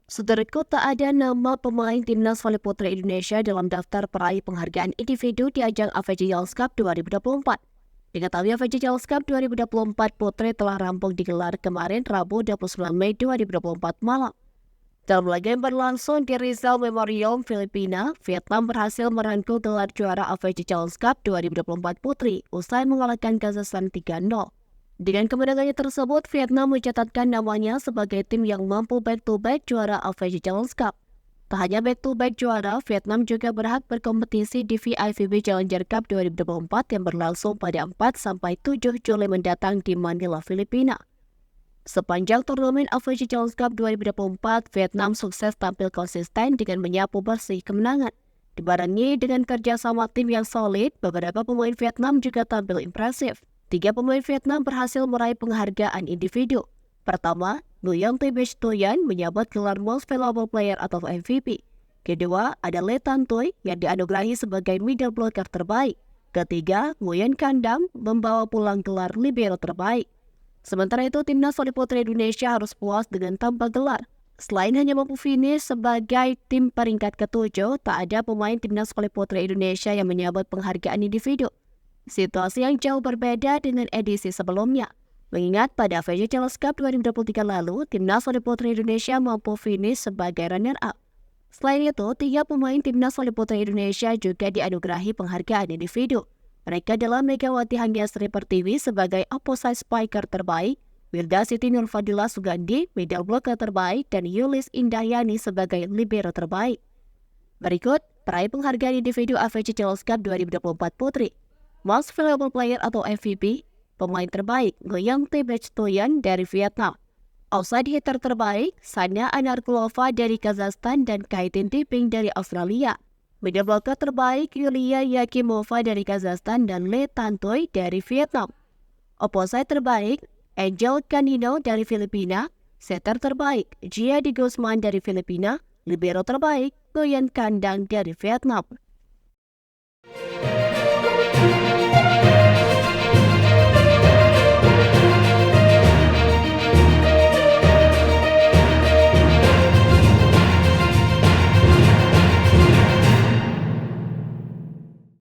Saudaraku, tak ada nama pemain timnas voli putra Indonesia dalam daftar peraih penghargaan individu di ajang AFC Champions Cup 2024. Diketahui AFC Champions Cup 2024 Putri telah rampung digelar kemarin Rabu 29 Mei 2024 malam. Dalam laga yang berlangsung di Rizal Memorial, Filipina, Vietnam berhasil merangkul gelar juara AFC Champions Cup 2024 Putri usai mengalahkan Kazakhstan 3-0. Dengan kemenangannya tersebut, Vietnam mencatatkan namanya sebagai tim yang mampu back-to-back juara AFC Challenge Cup. Tak hanya back-to-back juara, Vietnam juga berhak berkompetisi di VIVB Challenger Cup 2024 yang berlangsung pada 4-7 Juli mendatang di Manila, Filipina. Sepanjang turnamen AFC Challenge Cup 2024, Vietnam sukses tampil konsisten dengan menyapu bersih kemenangan. Dibarengi dengan kerjasama tim yang solid, beberapa pemain Vietnam juga tampil impresif. 3 pemain Vietnam berhasil meraih penghargaan individu. Pertama, Nguyen Thi Bech Thuyen menyabet gelar Most Valuable Player atau MVP. Kedua, ada Le Tan Thuy yang dianugerahi sebagai middle blocker terbaik. Ketiga, Nguyen Can Dam membawa pulang gelar libero terbaik. Sementara itu, timnas voli putra Indonesia harus puas dengan tanpa gelar. Selain hanya mampu finish sebagai tim peringkat ke-7, tak ada pemain timnas voli putra Indonesia yang menyabet penghargaan individu. Situasi yang jauh berbeda dengan edisi sebelumnya. Mengingat pada AFC Challenge Cup 2023 lalu, timnas voli putra Indonesia mampu finish sebagai runner-up. Selain itu, 3 pemain timnas voli putra Indonesia juga dianugerahi penghargaan individu. Mereka adalah Megawati Hanggaasri Pertiwi sebagai opposite spiker terbaik, Wilda Siti Nurfadila Sugandi, middle blocker terbaik, dan Yulis Indahyani sebagai libero terbaik. Berikut, peraih penghargaan individu AFC Challenge Cup 2024 Putri. Most Valuable Player atau MVP, pemain terbaik Nguyen Thi Bech Thuyen dari Vietnam. Outside hitter terbaik, Sanya Anarkulova dari Kazakhstan dan Kaitin Tiping dari Australia. Middle blocker terbaik Yulia Yakimova dari Kazakhstan dan Le Tan Thuy dari Vietnam. Opposite terbaik Angel Canino dari Filipina. Setter terbaik Gia Di Guzman dari Filipina. Libero terbaik Nguyen Can Dam dari Vietnam.